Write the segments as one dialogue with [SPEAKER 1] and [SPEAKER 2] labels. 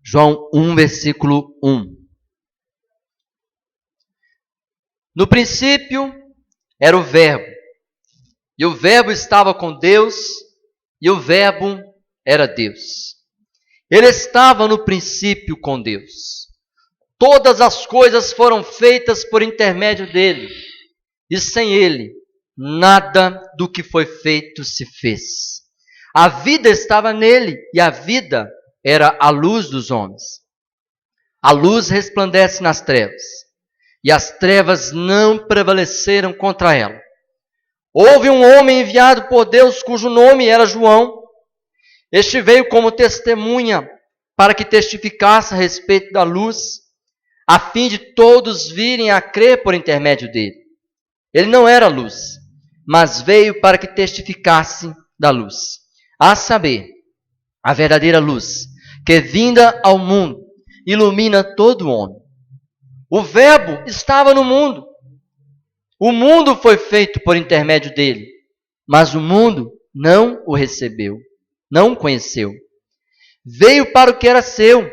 [SPEAKER 1] João 1, versículo 1. No princípio era o Verbo, e o Verbo estava com Deus, e o Verbo era Deus. Ele estava no princípio com Deus. Todas as coisas foram feitas por intermédio dele, e sem ele, nada do que foi feito se fez. A vida estava nele, e a vida era a luz dos homens. A luz resplandece nas trevas, e as trevas não prevaleceram contra ela. Houve um homem enviado por Deus, cujo nome era João. Este veio como testemunha, para que testificasse a respeito da luz, a fim de todos virem a crer por intermédio dele. Ele não era luz, mas veio para que testificasse da luz, a saber, a verdadeira luz, que vinda ao mundo, ilumina todo homem. O Verbo estava no mundo. O mundo foi feito por intermédio dele, mas o mundo não o recebeu, não o conheceu. Veio para o que era seu,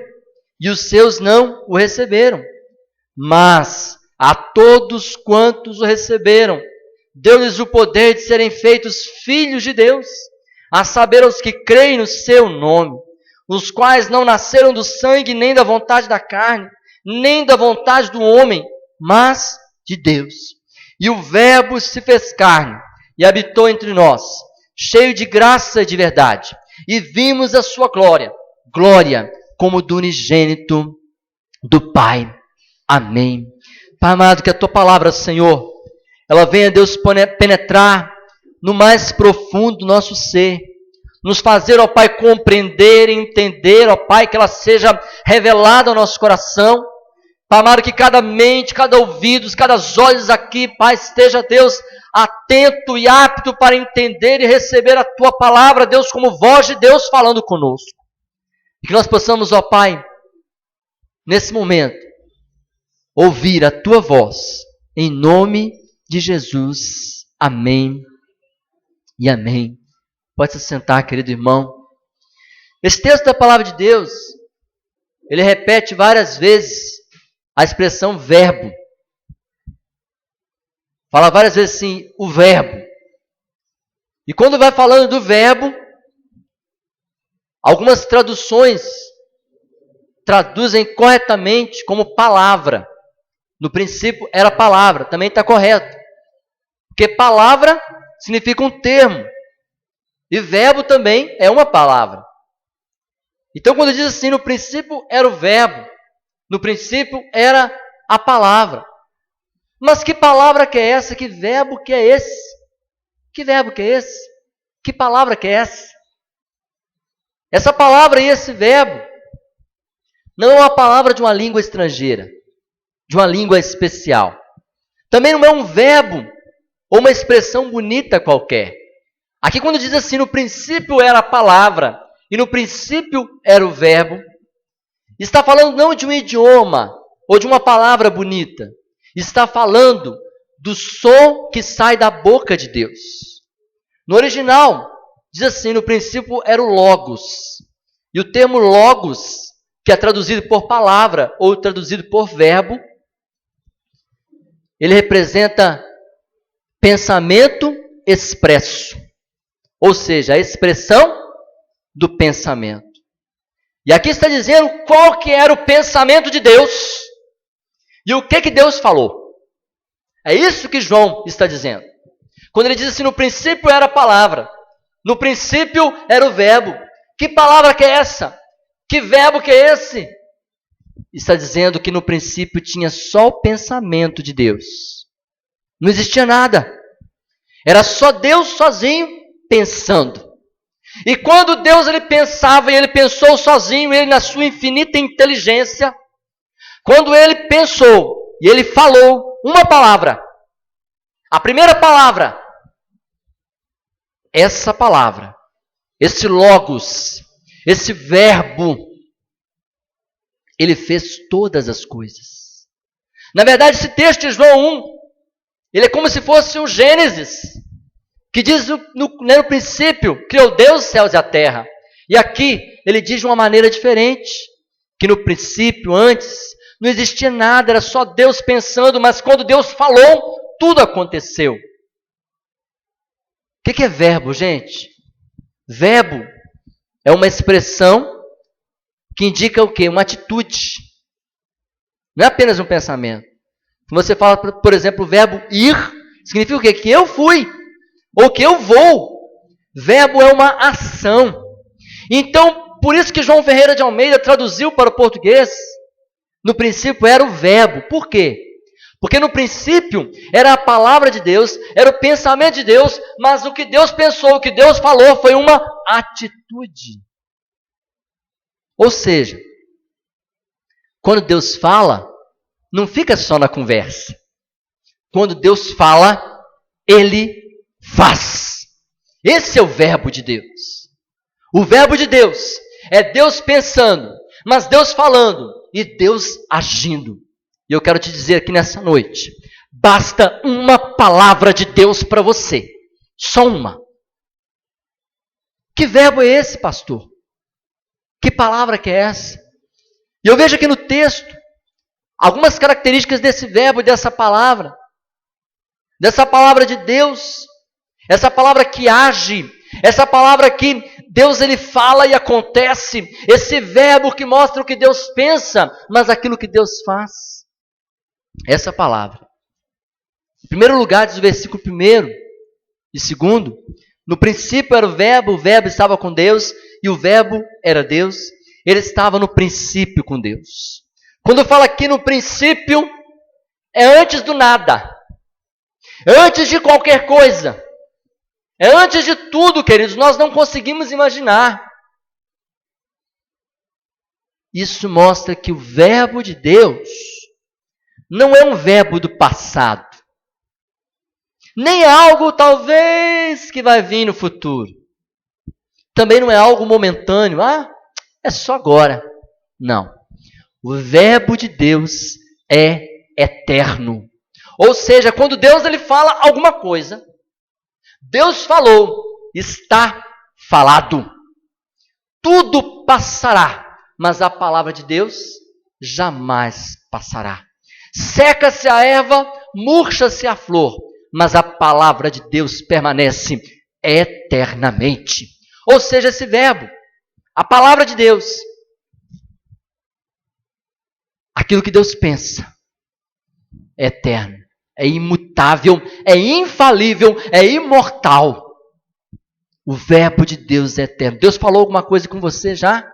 [SPEAKER 1] e os seus não o receberam. Mas a todos quantos o receberam, deu-lhes o poder de serem feitos filhos de Deus, a saber, aos que creem no seu nome, os quais não nasceram do sangue, nem da vontade da carne, nem da vontade do homem, mas de Deus. E o Verbo se fez carne e habitou entre nós, cheio de graça e de verdade. E vimos a sua glória, glória como do unigênito do Pai. Amém. Pai amado, que a tua palavra, Senhor, ela venha, Deus, penetrar no mais profundo do nosso ser, nos fazer, ó Pai, compreender e entender, ó Pai, que ela seja revelada ao nosso coração. Pai amado, que cada mente, cada ouvido, cada olhos aqui, Pai, esteja, Deus, atento e apto para entender e receber a tua palavra, Deus, como voz de Deus falando conosco. E que nós possamos, ó Pai, nesse momento, ouvir a tua voz, em nome de Jesus. Amém e amém. Pode se sentar, querido irmão. Esse texto da palavra de Deus, ele repete várias vezes a expressão verbo. Fala várias vezes assim, o verbo. E quando vai falando do verbo, algumas traduções traduzem corretamente como palavra. No princípio era palavra, também está correto. Porque palavra significa um termo. E verbo também é uma palavra. Então quando diz assim, no princípio era o verbo, no princípio era a palavra. Mas que palavra que é essa? Que verbo que é esse? Que verbo que é esse? Que palavra que é essa? Essa palavra e esse verbo não é uma palavra de uma língua estrangeira, de uma língua especial. Também não é um verbo ou uma expressão bonita qualquer. Aqui quando diz assim, no princípio era a palavra e no princípio era o verbo, está falando não de um idioma ou de uma palavra bonita. Está falando do som que sai da boca de Deus. No original, diz assim, no princípio era o logos. E o termo logos, que é traduzido por palavra ou traduzido por verbo, ele representa pensamento expresso. Ou seja, a expressão do pensamento. E aqui está dizendo qual que era o pensamento de Deus. E o que Deus falou. É isso que João está dizendo. Quando ele diz assim, no princípio era a palavra. No princípio era o verbo. Que palavra que é essa? Que verbo que é esse? Está dizendo que no princípio tinha só o pensamento de Deus. Não existia nada. Era só Deus sozinho pensando. E quando Deus ele pensava e ele pensou sozinho, ele na sua infinita inteligência, quando ele pensou e ele falou uma palavra, a primeira palavra, essa palavra, esse logos, esse verbo, ele fez todas as coisas. Na verdade, esse texto de João 1, ele é como se fosse um Gênesis, que diz no princípio, criou Deus os céus e a terra. E aqui, ele diz de uma maneira diferente. que no princípio, antes, não existia nada, era só Deus pensando, mas quando Deus falou, tudo aconteceu. O que é verbo, gente? Verbo é uma expressão que indica o quê? Uma atitude. Não é apenas um pensamento. Você fala, por exemplo, o verbo ir, significa o quê? Que eu fui, ou que eu vou. Verbo é uma ação. Então, por isso que João Ferreira de Almeida traduziu para o português, no princípio era o verbo. Por quê? Porque no princípio era a palavra de Deus, era o pensamento de Deus, mas o que Deus pensou, o que Deus falou foi uma atitude. Ou seja, quando Deus fala, não fica só na conversa. Quando Deus fala, Ele faz. Esse é o verbo de Deus. O verbo de Deus é Deus pensando, mas Deus falando e Deus agindo. E eu quero te dizer aqui nessa noite, basta uma palavra de Deus para você. Só uma. Que verbo é esse, pastor? Que palavra que é essa? E eu vejo aqui no texto algumas características desse verbo, dessa palavra de Deus, essa palavra que age, essa palavra que Deus ele fala e acontece, esse verbo que mostra o que Deus pensa, mas aquilo que Deus faz. Essa palavra. Em primeiro lugar, diz o versículo 1 e 2, no princípio era o verbo estava com Deus, e o verbo era Deus, ele estava no princípio com Deus. Quando fala aqui no princípio, é antes do nada, é antes de qualquer coisa, é antes de tudo, queridos, nós não conseguimos imaginar. Isso mostra que o verbo de Deus não é um verbo do passado, nem é algo talvez que vai vir no futuro. Também não é algo momentâneo, é só agora. Não. O verbo de Deus é eterno. Ou seja, quando Deus ele fala alguma coisa, Deus falou, está falado. Tudo passará, mas a palavra de Deus jamais passará. Seca-se a erva, murcha-se a flor, mas a palavra de Deus permanece eternamente. Ou seja, esse verbo, a palavra de Deus, aquilo que Deus pensa, é eterno, é imutável, é infalível, é imortal. O verbo de Deus é eterno. Deus falou alguma coisa com você já?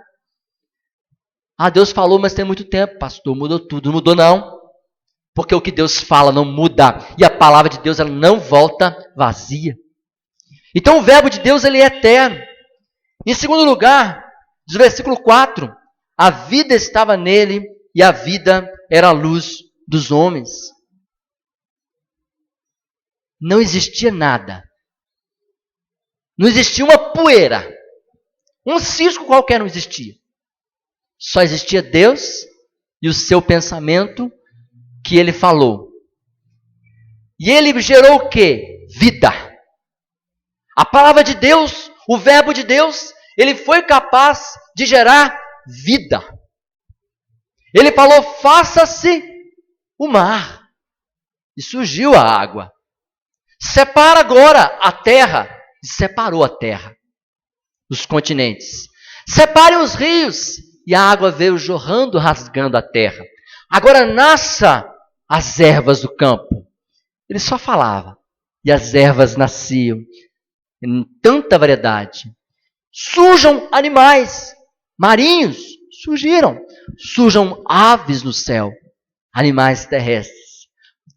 [SPEAKER 1] Deus falou, mas tem muito tempo, pastor, mudou tudo. Não mudou não, porque o que Deus fala não muda, e a palavra de Deus ela não volta vazia. Então o verbo de Deus ele é eterno. Em segundo lugar, diz o versículo 4, a vida estava nele, e a vida era a luz dos homens. Não existia nada. Não existia uma poeira. Um cisco qualquer não existia. Só existia Deus e o seu pensamento que ele falou. E ele gerou o quê? Vida. A palavra de Deus, o verbo de Deus, ele foi capaz de gerar vida. Ele falou, faça-se o mar. E surgiu a água. Separa agora a terra. E separou a terra. Os continentes. Separe os rios. E a água veio jorrando, rasgando a terra. Agora nasça as ervas do campo. Ele só falava. E as ervas nasciam. Em tanta variedade. Surjam animais marinhos. Surgiram. Surjam aves no céu. Animais terrestres.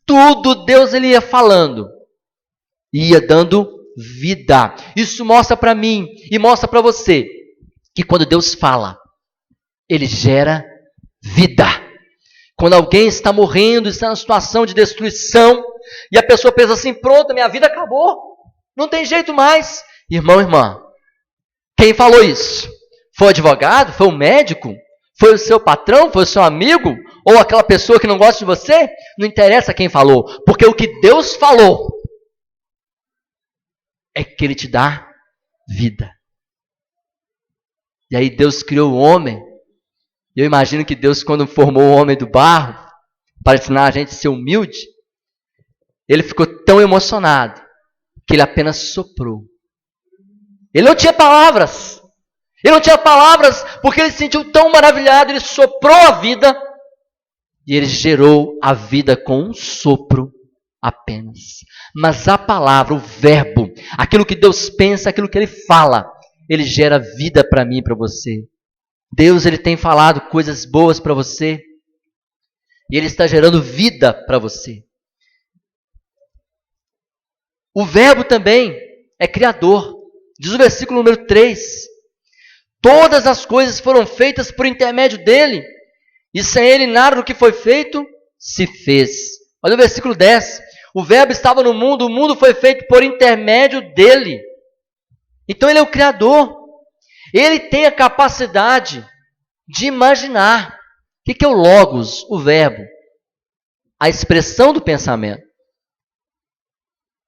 [SPEAKER 1] Tudo Deus ele ia falando. Ia dando vida. Isso mostra para mim e mostra para você que quando Deus fala, Ele gera vida. Quando alguém está morrendo, está numa situação de destruição, e a pessoa pensa assim, pronto, minha vida acabou, não tem jeito mais. Irmão, irmã, quem falou isso? Foi o advogado? Foi o médico? Foi o seu patrão? Foi o seu amigo? Ou aquela pessoa que não gosta de você? Não interessa quem falou, porque o que Deus falou é que Ele te dá vida. E aí Deus criou o homem E eu imagino que Deus, quando formou o homem do barro, para ensinar a gente a ser humilde, ele ficou tão emocionado que ele apenas soprou. Ele não tinha palavras. Ele não tinha palavras porque ele se sentiu tão maravilhado. Ele soprou a vida e ele gerou a vida com um sopro apenas. Mas a palavra, o verbo, aquilo que Deus pensa, aquilo que Ele fala, Ele gera vida para mim e para você. Deus, Ele tem falado coisas boas para você e Ele está gerando vida para você. O verbo também é criador. Diz o versículo número 3. Todas as coisas foram feitas por intermédio dele, e sem ele nada do que foi feito se fez. Olha o versículo 10. O verbo estava no mundo, o mundo foi feito por intermédio dele. Então ele é o criador. Ele tem a capacidade de imaginar. O que é o logos, o verbo? A expressão do pensamento.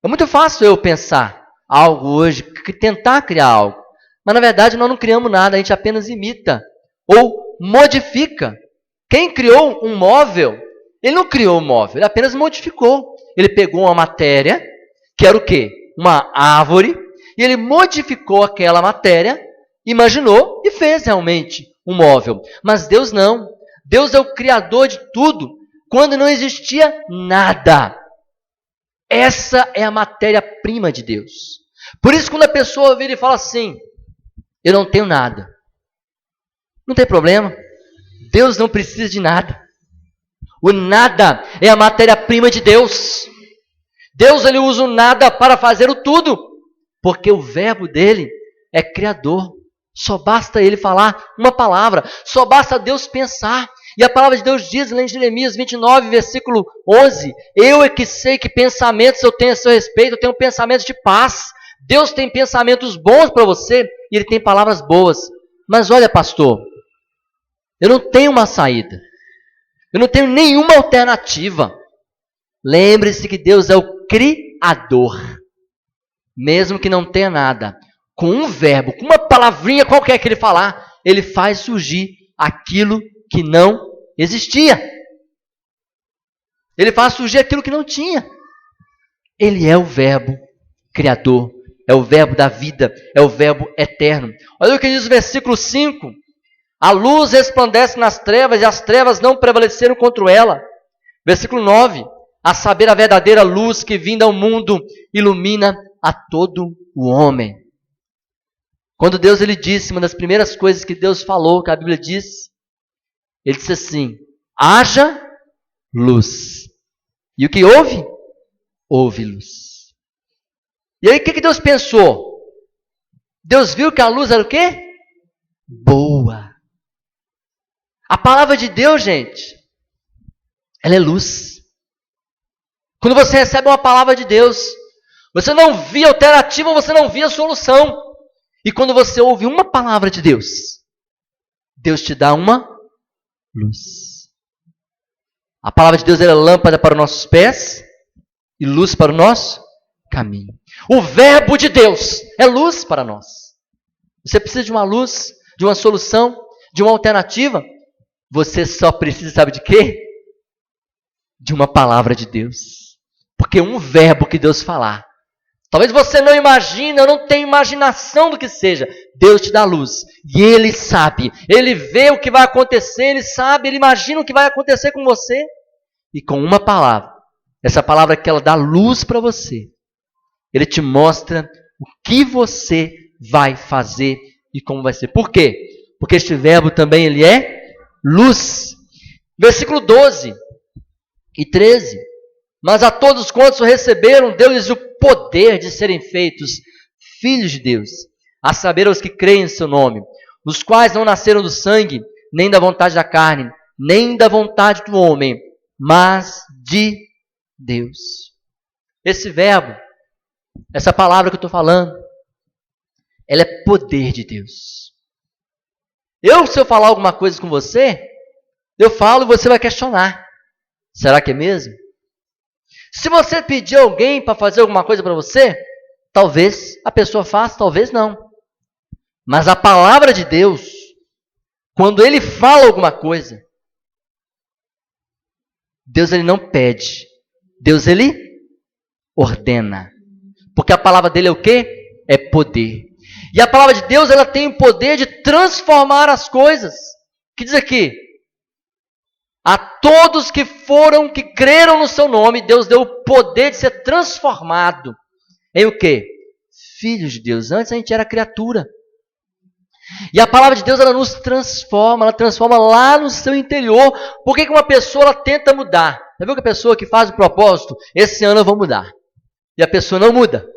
[SPEAKER 1] É muito fácil eu pensar algo hoje, tentar criar algo. Mas na verdade nós não criamos nada, a gente apenas imita ou modifica. Quem criou um móvel, ele não criou um móvel, ele apenas modificou. Ele pegou uma matéria, que era o quê? Uma árvore, e ele modificou aquela matéria, imaginou e fez realmente um móvel. Mas Deus não. Deus é o criador de tudo, quando não existia nada. Essa é a matéria-prima de Deus. Por isso, quando a pessoa vira e fala assim, eu não tenho nada. Não tem problema. Deus não precisa de nada. O nada é a matéria-prima de Deus. Deus, ele usa o nada para fazer o tudo. Porque o verbo dele é criador. Só basta ele falar uma palavra. Só basta Deus pensar. E a palavra de Deus diz lá em Jeremias 29, versículo 11. Eu é que sei que pensamentos eu tenho a seu respeito. Eu tenho pensamentos de paz. Deus tem pensamentos bons para você. E Ele tem palavras boas. Mas olha, pastor, eu não tenho uma saída. Eu não tenho nenhuma alternativa. Lembre-se que Deus é o Criador. Mesmo que não tenha nada. Com um verbo, com uma palavrinha qualquer que Ele falar, Ele faz surgir aquilo que não existia. Ele faz surgir aquilo que não tinha. Ele é o verbo criador. É o verbo da vida. É o verbo eterno. Olha o que diz o versículo 5. A luz resplandece nas trevas e as trevas não prevaleceram contra ela. Versículo 9. A saber, a verdadeira luz que vinda ao mundo ilumina a todo o homem. Quando Deus ele disse, uma das primeiras coisas que Deus falou, que a Bíblia diz, Ele disse assim, haja luz. E o que houve? Houve luz. E aí o que Deus pensou? Deus viu que a luz era o quê? Boa. A palavra de Deus, gente, ela é luz. Quando você recebe uma palavra de Deus, você não via alternativa, você não via solução. E quando você ouve uma palavra de Deus, Deus te dá uma luz. A palavra de Deus é lâmpada para os nossos pés e luz para o nosso caminho. O verbo de Deus é luz para nós. Você precisa de uma luz, de uma solução, de uma alternativa? Você só precisa, sabe de quê? De uma palavra de Deus. Porque um verbo que Deus falar, talvez você não imagine, eu não tenho imaginação do que seja. Deus te dá luz. E Ele sabe. Ele vê o que vai acontecer. Ele sabe, Ele imagina o que vai acontecer com você. E com uma palavra, essa palavra que ela dá luz para você, Ele te mostra o que você vai fazer e como vai ser. Por quê? Porque este verbo também ele é luz. Versículo 12 e 13. Mas a todos quantos o receberam, deu-lhes o poder de serem feitos filhos de Deus, a saber aos que creem em seu nome, os quais não nasceram do sangue, nem da vontade da carne, nem da vontade do homem, mas de Deus. Esse verbo, essa palavra que eu estou falando, ela é poder de Deus. Se eu falar alguma coisa com você, eu falo e você vai questionar. Será que é mesmo? Se você pedir alguém para fazer alguma coisa para você, talvez a pessoa faça, talvez não. Mas a palavra de Deus, quando Ele fala alguma coisa, Deus ele não pede. Deus ele ordena. Porque a palavra dele é o quê? É poder. E a palavra de Deus, ela tem o poder de transformar as coisas. Que diz aqui? A todos que creram no seu nome, Deus deu o poder de ser transformado em o quê? Filhos de Deus. Antes a gente era criatura. E a palavra de Deus, ela nos transforma, ela transforma lá no seu interior. Por que uma pessoa ela tenta mudar? Já viu que a pessoa que faz o propósito, esse ano eu vou mudar. E a pessoa não muda.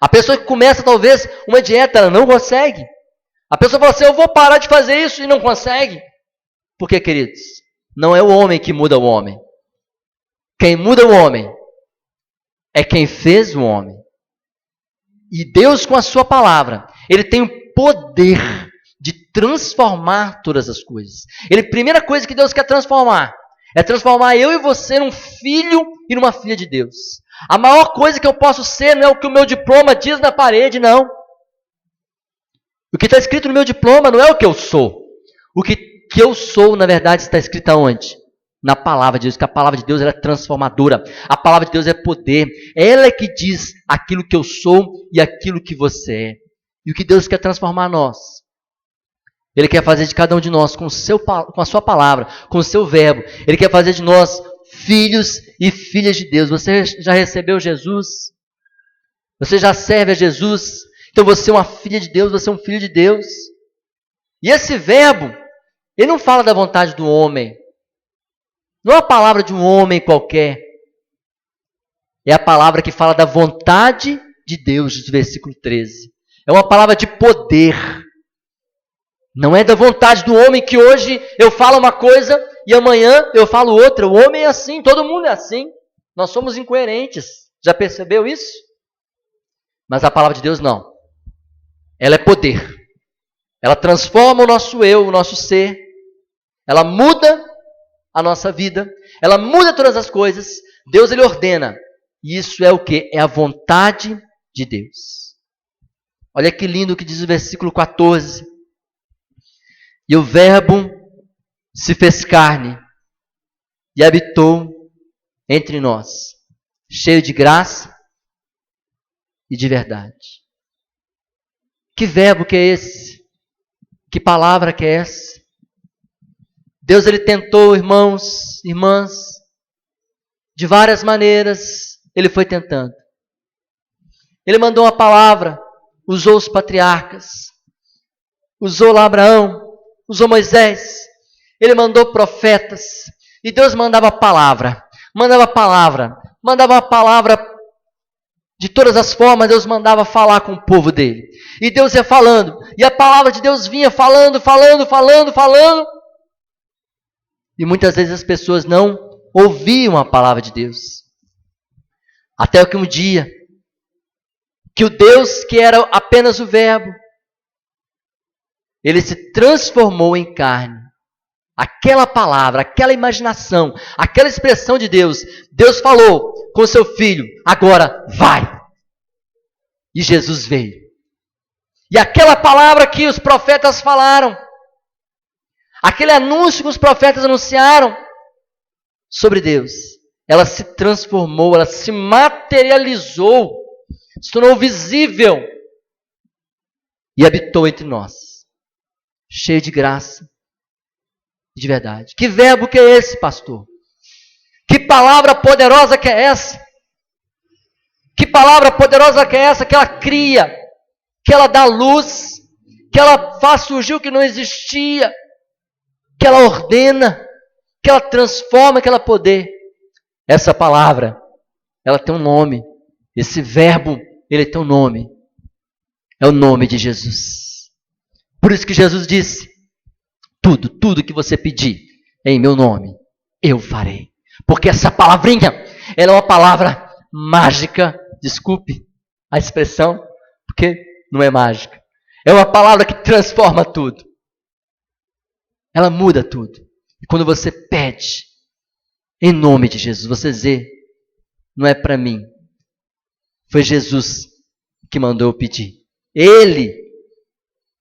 [SPEAKER 1] A pessoa que começa talvez uma dieta, ela não consegue. A pessoa fala assim, eu vou parar de fazer isso e não consegue. Por quê, queridos? Não é o homem que muda o homem. Quem muda o homem é quem fez o homem. E Deus, com a sua palavra, Ele tem o poder de transformar todas as coisas. A primeira coisa que Deus quer transformar é transformar eu e você num filho e numa filha de Deus. A maior coisa que eu posso ser não é o que o meu diploma diz na parede, não. O que está escrito no meu diploma não é o que eu sou. O que eu sou, na verdade, está escrito aonde? Na palavra de Deus, que a palavra de Deus ela é transformadora. A palavra de Deus é poder. Ela é que diz aquilo que eu sou e aquilo que você é. E o que Deus quer transformar nós? Ele quer fazer de cada um de nós com a sua palavra, com o seu verbo. Ele quer fazer de nós filhos e filhas de Deus. Você já recebeu Jesus? Você já serve a Jesus? Então você é uma filha de Deus, você é um filho de Deus. E esse verbo, ele não fala da vontade do homem. Não é a palavra de um homem qualquer. É a palavra que fala da vontade de Deus, de versículo 13. É uma palavra de poder. Não é da vontade do homem que hoje eu falo uma coisa e amanhã eu falo outra. O homem é assim, todo mundo é assim. Nós somos incoerentes. Já percebeu isso? Mas a palavra de Deus não. Ela é poder. Ela transforma o nosso eu, o nosso ser. Ela muda a nossa vida. Ela muda todas as coisas. Deus ele ordena. E isso é o quê? É a vontade de Deus. Olha que lindo o que diz o versículo 14. E o verbo se fez carne e habitou entre nós, cheio de graça e de verdade. Que verbo que é esse? Que palavra que é essa? Deus ele tentou, irmãos, irmãs, de várias maneiras, ele foi tentando. Ele mandou uma palavra, usou os patriarcas, usou lá Abraão, usou Moisés, ele mandou profetas, e Deus mandava a palavra, de todas as formas, Deus mandava falar com o povo dele. E Deus ia falando, e a palavra de Deus vinha falando. E muitas vezes as pessoas não ouviam a palavra de Deus. Até que um dia, que o Deus que era apenas o verbo, ele se transformou em carne. Aquela palavra, aquela imaginação, aquela expressão de Deus, Deus falou com seu filho, agora vai. E Jesus veio. E aquela palavra que os profetas falaram, aquele anúncio que os profetas anunciaram sobre Deus, ela se transformou, ela se materializou, se tornou visível e habitou entre nós, cheio de graça e de verdade. Que verbo que é esse, pastor? Que palavra poderosa que é essa? Que palavra poderosa que é essa? Que ela cria, que ela dá luz, que ela faz surgir o que não existia, que ela ordena, que ela transforma, que ela poder. Essa palavra, ela tem um nome. Esse verbo, ele tem um nome. É o nome de Jesus. Por isso que Jesus disse, tudo que você pedir em meu nome, eu farei. Porque essa palavrinha, ela é uma palavra mágica. Desculpe a expressão, porque não é mágica. É uma palavra que transforma tudo. Ela muda tudo. E quando você pede, em nome de Jesus, você diz, não é para mim. Foi Jesus que mandou eu pedir. Ele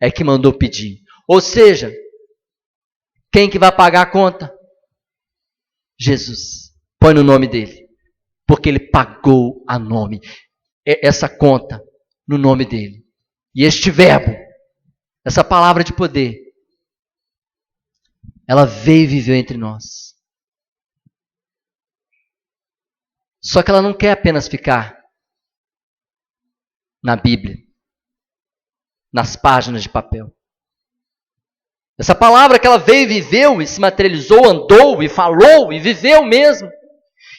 [SPEAKER 1] é que mandou pedir. Ou seja, Quem que vai pagar a conta? Jesus. Põe no nome dele. Porque ele pagou a nome. Essa conta no nome dele. E este verbo, essa palavra de poder, ela veio e viveu entre nós. Só que ela não quer apenas ficar na Bíblia, nas páginas de papel. Essa palavra que ela veio e viveu e se materializou, andou e falou e viveu mesmo.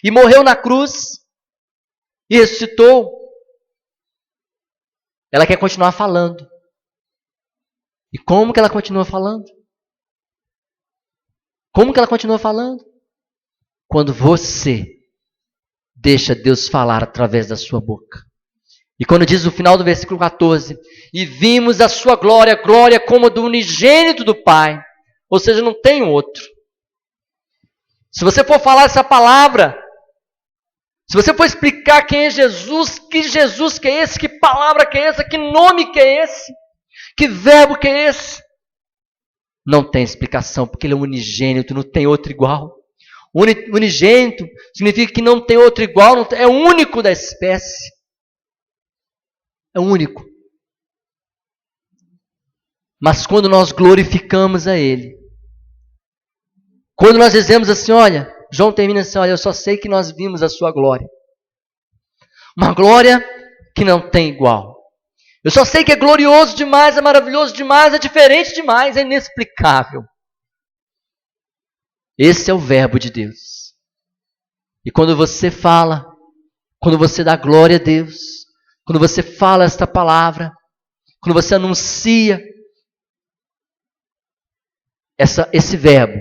[SPEAKER 1] E morreu na cruz e ressuscitou. Ela quer continuar falando. E como que ela continua falando? Como que ela continua falando? Quando você deixa Deus falar através da sua boca. E quando diz no final do versículo 14, e vimos a sua glória, glória como do unigênito do Pai. Ou seja, não tem outro. Se você for falar essa palavra, se você for explicar quem é Jesus que é esse, que palavra que é essa, que nome que é esse, que verbo que é esse, não tem explicação, porque ele é unigênito, não tem outro igual. Unigênito significa que não tem outro igual, é o único da espécie. É o único. Mas quando nós glorificamos a Ele, quando nós dizemos assim, olha, João termina assim, olha, eu só sei que nós vimos a sua glória. Uma glória que não tem igual. Eu só sei que é glorioso demais, é maravilhoso demais, é diferente demais, é inexplicável. Esse é o verbo de Deus. E quando você fala, quando você dá glória a Deus, quando você fala esta palavra, quando você anuncia esse verbo,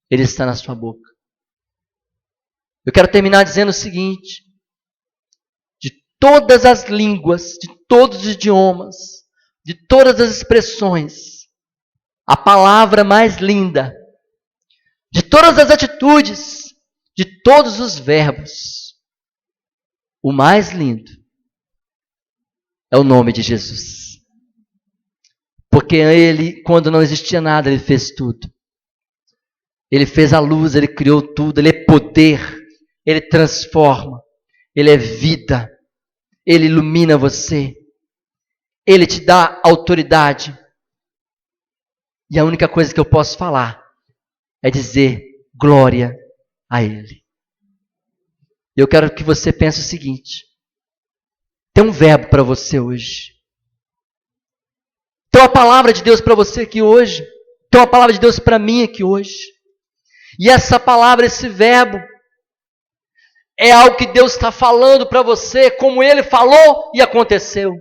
[SPEAKER 1] ele está na sua boca. Eu quero terminar dizendo o seguinte: de todas as línguas, de todos os idiomas, de todas as expressões, a palavra mais linda, de todas as atitudes, de todos os verbos, o mais lindo é o nome de Jesus. Porque Ele, quando não existia nada, Ele fez tudo. Ele fez a luz, Ele criou tudo, Ele é poder, Ele transforma, Ele é vida, Ele ilumina você, Ele te dá autoridade. E a única coisa que eu posso falar é dizer glória a Ele. Eu quero que você pense o seguinte: tem um verbo para você hoje. Tem uma palavra de Deus para você aqui hoje. Tem uma palavra de Deus para mim aqui hoje. E essa palavra, esse verbo, é algo que Deus está falando para você, como Ele falou e aconteceu.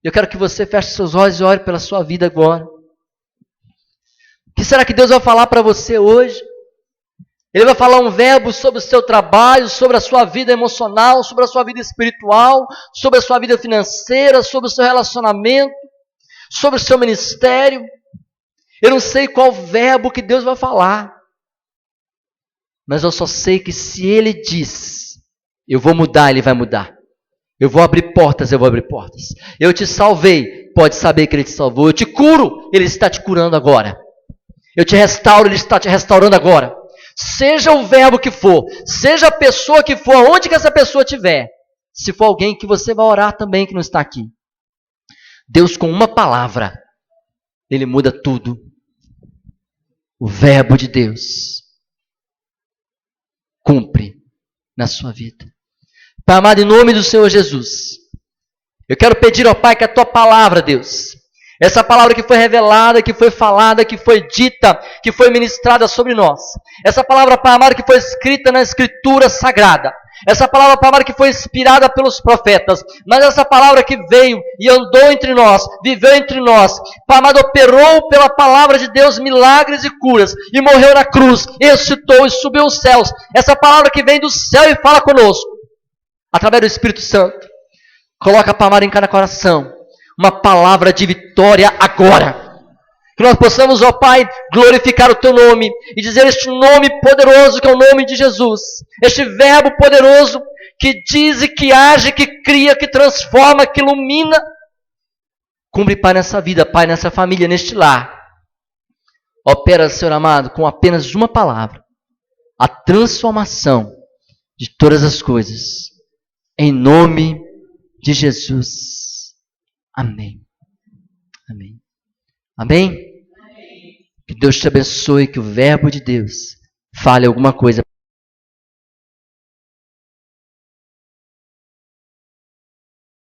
[SPEAKER 1] Eu quero que você feche seus olhos e ore pela sua vida agora. O que será que Deus vai falar para você hoje? Ele vai falar um verbo sobre o seu trabalho, sobre a sua vida emocional, sobre a sua vida espiritual, sobre a sua vida financeira, sobre o seu relacionamento, sobre o seu ministério. Eu não sei qual verbo que Deus vai falar. Mas eu só sei que se Ele diz, eu vou mudar, Ele vai mudar. Eu vou abrir portas, eu vou abrir portas. Eu te salvei, pode saber que Ele te salvou. Eu te curo, Ele está te curando agora. Eu te restauro, Ele está te restaurando agora. Seja o verbo que for, seja a pessoa que for, onde que essa pessoa estiver. Se for alguém que você vai orar também que não está aqui. Deus com uma palavra, Ele muda tudo. O verbo de Deus cumpre na sua vida. Pai amado, em nome do Senhor Jesus, eu quero pedir ao Pai que a Tua palavra, Deus, essa palavra que foi revelada, que foi falada, que foi dita, que foi ministrada sobre nós, essa palavra, Pai amado, que foi escrita na Escritura Sagrada, essa palavra, Pai amado, que foi inspirada pelos profetas, mas essa palavra que veio e andou entre nós, viveu entre nós, Pai amado, operou pela palavra de Deus milagres e curas, e morreu na cruz, e ressuscitou e subiu aos céus, essa palavra que vem do céu e fala conosco, através do Espírito Santo, coloca, Pai amado, em cada coração, uma palavra de vitória agora. Que nós possamos, ó Pai, glorificar o Teu nome e dizer este nome poderoso que é o nome de Jesus. Este verbo poderoso que diz e que age, que cria, que transforma, que ilumina. Cumpre, Pai, nessa vida, Pai, nessa família, neste lar. opera, Senhor amado, com apenas uma palavra, a transformação de todas as coisas. Em nome de Jesus. Amém. Amém. Amém? Que Deus te abençoe, que o verbo de Deus fale alguma coisa